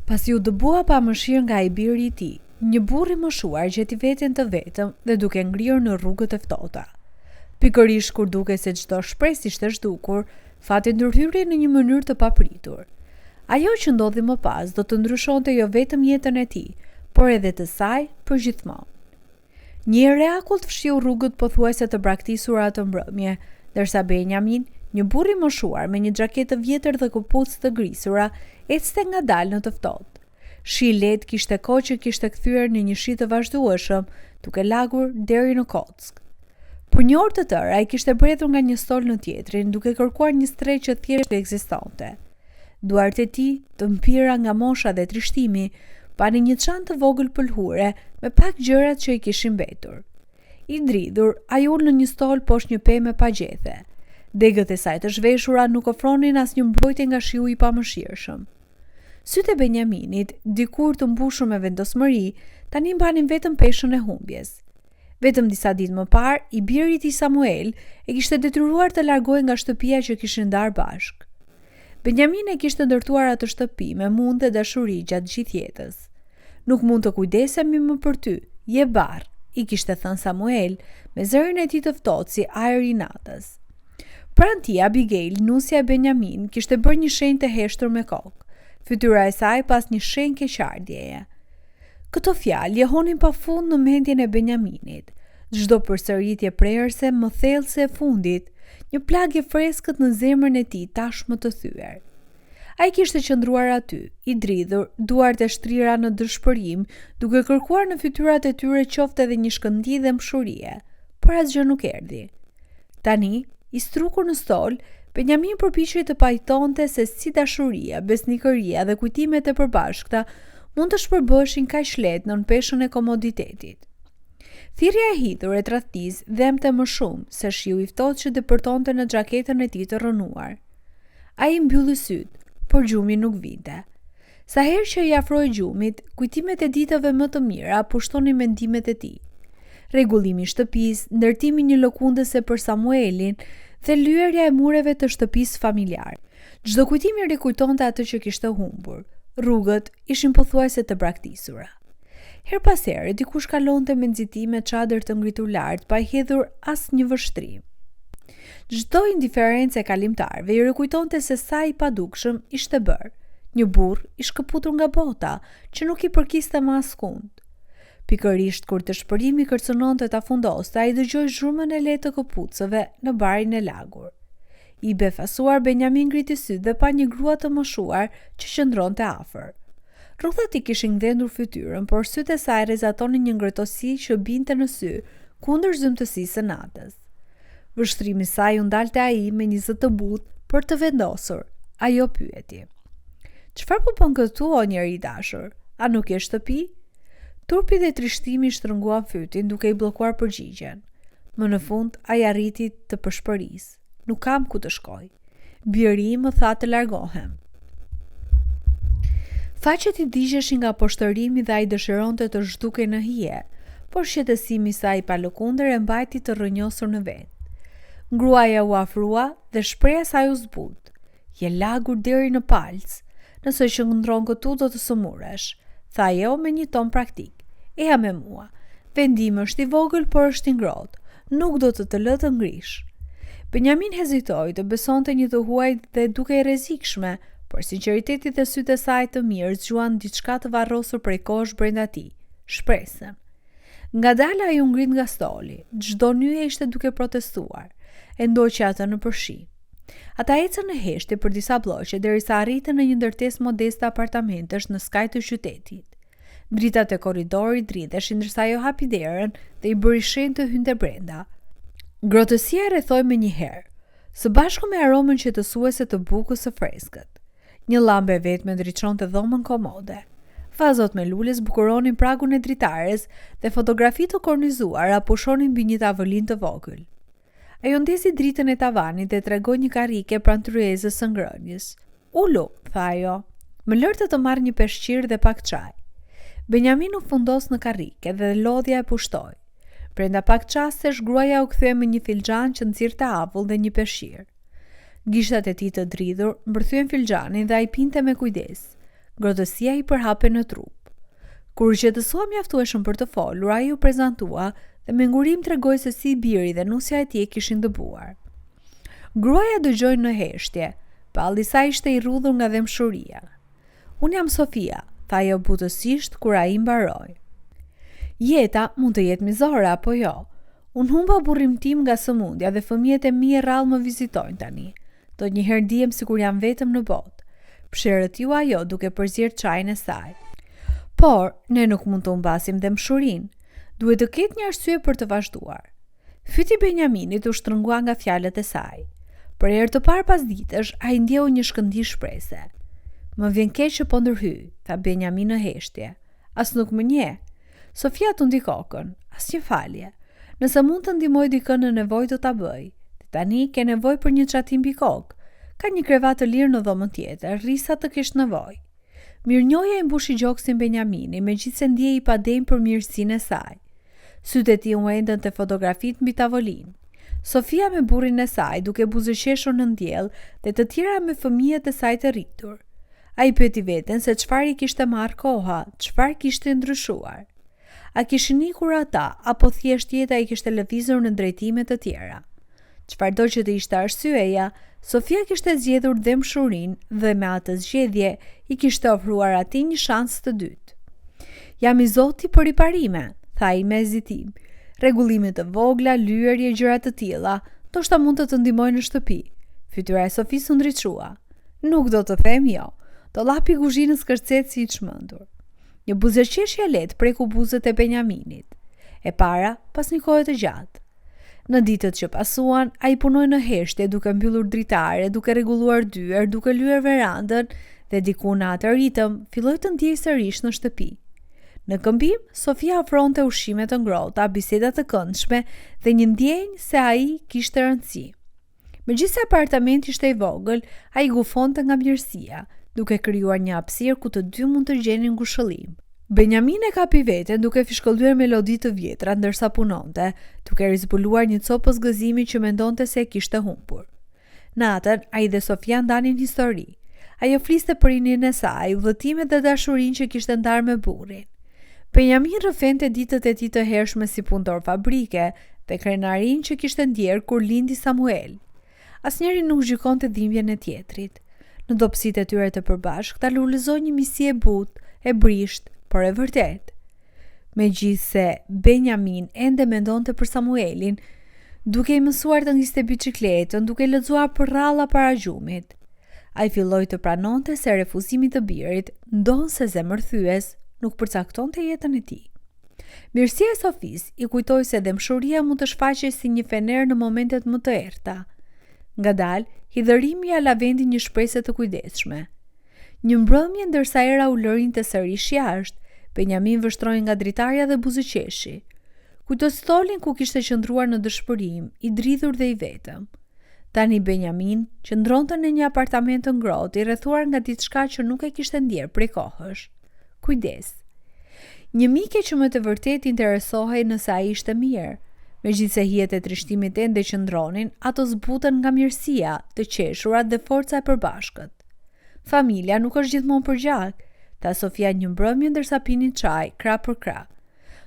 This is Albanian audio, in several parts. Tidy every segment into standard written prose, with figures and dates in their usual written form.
Pasi u dëbua pa mëshirë nga i biri i tij, një burr i moshuar gjeti veten të vetëm dhe duke ngrirë në rrugët e ftohta. Pikërisht kur duke se çdo shpresë ishte zhdukur, fati ndërhyri në një mënyrë të papritur. Ajo që ndodhi më pas do të ndryshonte jo vetëm jetën e tij, por edhe të saj përgjithmonë. Një reakull të fshiu rrugët pothuajse të braktisura atë mbrëmje, ndërsa Benjamin, një burr i moshuar me një xhaketë të vjetër dhe këpucë të grisura, ecte ngadalë në të ftohtë. Shi i lehtë kishte kohë që kishte kthyer në një shi të vazhdueshëm, duke lagur deri në kock. Për një orë të tërë, ai kishte bredhur nga një stol në tjetrin, duke kërkuar një strej që thjesht ekzistonte. Duart e tij, të mpira nga mosha dhe trishtimi, pani një çantë të vogël pëlhure me pak gjërat që i kishin mbetur. I dridhur, ai ul në një stol poshtë një pemë pa gjethe. Degët e saj të zhveshura nuk ofronin asnjë mbrojtje nga shiu i pamëshirshëm. Sytë e Benjaminit, dikur të mbushur me vendosmëri, tani mbanin vetëm peshën e humbjes. Vetëm disa ditë më parë, i biri i tij Samuel e kishte detyruar të largohej nga shtëpia që kishin ndarë bashkë. Benjamin e kishte ndërtuar atë shtëpi me mund dhe dashuri gjatë gjithë jetës. Nuk mund të kujdesemi më për ty, je barr, i kishte thënë Samuel me zërin e tij të ftohtë si ajri i natës. Pranë tij Abigail, nusja e Benjamin, kishte bërë një shenjë të heshtur me kokë. Fytyra e saj pas një shenjë keqardhjeje. Këto fjalë jehonin pafund në mendjen e Benjaminit. Çdo përsëritje prerëse më thellëse e fundit, një plagë freskët në zemrën e tij tashmë të thyer. Ai kishte qëndruar aty, i dridhur, duart e shtrira në dëshpërim, duke kërkuar në fytyrat e tyre qoftë edhe një shkëndijë dhe mshurie, por asgjë nuk erdhi. Tani, i strukur në stol, Benjamin përpiqej të pajtonte se si dashuria, besnikëria dhe kujtimet e përbashkëta mund të shpërbëheshin kaq lehtë nën peshën e komoditetit. Thirrja e hidhur e tradhtisë dhemte më shumë se shiu i ftohtë që depërtonte në xhaketën e tij të rënuar. Ai mbylli syt, por gjumi nuk vinte. Sa herë që i afroi gjumit, kujtimet e ditëve më të mira pushtonin mendimet e tij. Rregullimi i shtëpisë, ndërtimi një lëkundëse për Samuelin dhe lyerja e mureve të shtëpisë familjar. Çdo kujtim i rikujtonte atë që kishte humbur. Rrugët ishin pothuajse të braktisura. Her pas here, dikush kalonte me nxitime çadër të ngritur lart, pa i hedhur asnjë vështrim. Çdo indiferencë e kalimtarëve i rikujtonte se sa i padukshëm ishte bërë. Një burr i shkëputur nga bota, që nuk i përkiste më askund. Pikërisht kur të shpërimi kërcënonte ta fundoste, ai dëgjoi zhurmën e lehtë të këpucëve në barin e lagur. I befasuar Benjamin ngriti syt dhe pa një grua të moshuar që qëndronte afër. Rrudhat i kishin ngdendur fytyrën, por sytë e saj rrezatonin një ngrohtësi që binte në sy, kundër zymtësisë së natës. Vështrimi i saj u ndalte ai me një zë të butë për të vendosur. Ajo pyeti: "Çfarë po bën këtu, o njeri i dashur? A nuk je shtëpi?" Turpi dhe trishtimi shtrënguan fytin duke i bllokuar përgjigjen. Më në fund ai arriti të përshpërisë. "Nuk kam ku të shkoj. Biri im më tha të largohem." Faqet i digjeshin nga poshtërimi dhe ai dëshironte të zhdukej në hije, por shqetësimi i saj pa lëkundër e mbajti të rrënjosur në vet. Gruaja u afrua dhe shpreha saj u zbut. "Je lagur deri në palc. Nëse qëndron këtu do të sëmuresh," tha ajo me një ton praktik. "Eja me mua. Vendimi është i vogël, por është i ngrohtë. Nuk do të lë të ngrish." Benjamin hezitoi të besonte një të huaj dhe duke i rrezikshme, por sinqeriteti dhe sytë e saj të mirë zgjuan diçka të varrosur prej kohësh brenda tij, shpresën. Ngadalë ai u ngrit nga stoli. Çdo nyje ishte duke protestuar. E ndoqi atë në përshi. Ata ecën në heshtje për disa bloqe derisa arritën në një ndërtesë modeste apartamentesh në skaj të qytetit. Dritat e korridorit dridheshin ndërsa ajo hapi derën dhe i bëri shenjë të hynte brenda. Ngrohtësia e rrethoi menjëherë, së bashku me aromën qetësuese të bukës së freskët. Një llambe e vetme ndriçonte dhomën komode. Vazot me lule zbukuronin pragun e dritares dhe fotografi të kornizuara pushonin mbi një tavolinë të vogël. Ajo ndezi dritën e tavanit dhe tregoi një karrike pranë tryezës së ngrënjes. "Ulu," tha ajo, "më lërte të marr një peshqir dhe pak çaj." Benjamin u fundos në karrike dhe lodhja e pushtoi. Brenda pak çastesh gruaja u kthye me një filxhan që nxirrte avull dhe një peshqir. Gishtat e tij të dridhur mbërthyen filxhanin dhe ai pinte me kujdes. ngrohtësia i përhape në trup. Kur qetësua mjaftueshëm për të folur, ai u prezantua dhe me ngurim tregoi se si biri dhe nusja e tij kishin dëbuar. Gruaja dëgjoi në heshtje, palli sa ishte i rrudhur nga dëmshuria. "Unë jam Sofia", tha ajo butësisht kur ai mbaroi. "Jeta mund të jetë mizore apo jo? Unë humba burrin tim nga sëmundja dhe fëmijët e mi rrallë më vizitojnë tani. Do njëherë ndihem sikur jam vetëm në botë", pësherëtiu ajo duke përzier çajin e saj. "Por, ne nuk mund të humbasim dëmshurinë. Duhet të ketë një arsye për të vazhduar." Fyti Benjaminit u shtrëngua nga fjalët e saj. Për herë të parë pas ditësh, ai ndjeu një shkëndij shprese. "Më vjen keq që po ndërhyj", tha Benjamin në heshtje. "As nuk më nje." Sofia tundi kokën. "Asnjë falje. Nëse mund të ndihmoj dikën në nevojë do ta bëj. Tani ke nevojë për një çatim mbi kokë. Ka një krevat të lirë në dhomën tjetër, rrisa të kesh nevojë." Mirënjohja i mbushi gjoksin Benjamini, megjithse ndjej i padem për mirësinë e saj. Sytë e tij u endën te fotografitë mbi tavolinë. Sofia me burrin e saj duke buzëqeshur në ndjell dhe të tjera me fëmijët e saj të rritur. Ai pyeti veten se çfarë i kishte marrë koha, çfarë kishte ndryshuar. A kishin ikur ata apo thjesht jeta i kishte lëvizur në drejtime të tjera? Çfarëdo që të ishte arsyeja, Sofia kishte zgjedhur dëmshurinë dhe me atë zgjedhje i kishte ofruar atij një shans të dytë. "Jam i Zoti për riparime", tha ai me hezitim. "Rregullime të vogla, lyerje, gjëra të tilla, ndoshta mund të ndihmojnë në shtëpi." Fytyra e Sofisë u ndriçua. "Nuk do të them jo." Dollapi i kuzhinës kërcet si i çmendur. Një buzëqeshje lehtë preku buzët e Benjaminit. E para, pas një kohe të gjatë. Në ditët që pasuan, ai punoi në heshtje duke mbyllur dritare, duke rregulluar dyer, duke lyer verandën dhe diku në atë ritëm filloi të ndiej sërish në shtëpi. Në këmbim, Sofia ofronte ushqime të ngrohta, biseda të këndshme dhe një ndjenjë se ai kishte rëndësi. Megjithëse apartamenti ishte i vogël, ai gufonte nga mirësia, duke krijuar një hapësirë ku të dy mund të gjenin ngushëllim. Benjamin e kapi veten duke fishkëlluar melodi të vjetra ndërsa punonte, duke rizbuluar një copës gëzimi që mendonte se e kishte humbur. Natën, ai dhe Sofia ndanin histori. Ajo fliste për rinin e saj, udhëtimet dhe dashurinë që kishte ndarë me burrin. Benjamin rrëfente ditët e tij të hershme si punëtor fabrike dhe krenarinë që kishte ndjerë kur lindi Samuel. Asnjëri nuk gjykonte dhimbjen e tjetrit. Në dobësitë e tyre të përbashkëta lulëzoi një misi e butë, e brisht, por e vërtet. Megjithse Benjamin ende mendonte për Samuelin, duke i mësuar të ngiste biçikletën, duke lexuar për rralla para gjumit. Ai filloi të pranonte se refuzimi të birit, ndonse zemërthyes, nuk përcaktonte jetën e tij. Mirësia e Sofisë i kujtoi se dëmshuria mund të shfaqej si një fener në momentet më të errta. Ngadalë, hidhërimi ja la vendi një shpresë të kujdesshme. Një mbrëmje ndërsa era u lërinte sërish jashtë, Benjamin vështroi nga dritarja dhe buzëqeshi. Kujtoi stolin ku kishte qëndruar në dëshpërim, i dridhur dhe i vetëm. Tani Benjamin qëndronte në një apartament të ngrohtë, i rrethuar nga diçka që nuk e kishte ndjerë prej kohësh. Kujdes. Një mike që më të vërtet interesohej nëse ai ishte mirë. Megjithse hijet e trishtimit ende qëndronin, ato zbuten nga mirësia, të qeshurat dhe forca e përbashkët. Familja nuk është gjithmonë për gjak, tha Sofia një mbrëmje ndërsa pinin çaj, krah për krah.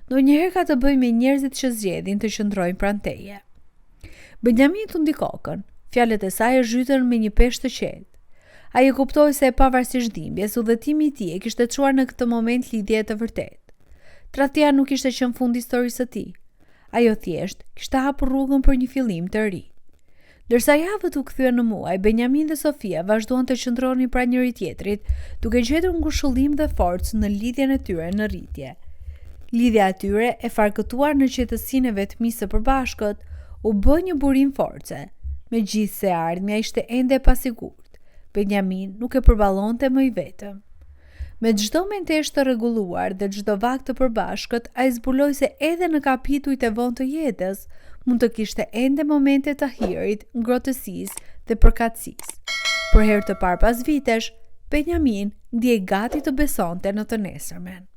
Ndonjëherë ka të bëjë me njerëzit që zgjedhin të qëndrojnë pranë teje. Benjamin tundi kokën, fjalët e saj e zhytën me një peshë të qetë. Ai e kuptoi se pavarësisht dhimbjes, udhëtimi i tij e kishte çuar në këtë moment lidhje të vërtetë. Tradhtia nuk ishte qenë fundi i historisë së tij. Ajo thjesht kishte hapur rrugën për një fillim të ri. Ndërsa javët u kthyen në muaj, Benjamin dhe Sofia vazhduan të qëndronin pranë njëri tjetrit, duke gjetur ngushëllim dhe forcë në lidhjen e tyre në rritje. Lidhja e tyre, e farkëtuar në qetësinë e vetmisë së përbashkët, u bë një burim force. Megjithse ardhmja ishte ende e pasigurt, Benjamin nuk e përballonte më i vetëm. Me çdo mentesh të rregulluar dhe çdo vakt të përbashkët, ai zbuloi se edhe në kapitujt e vonë të jetës mund të kishte ende momente të hirit, ngrohtësisë dhe përkatësisë. Për herë të parë pas vitesh, Benjamin ndjej gati të besonte në të nesërmen.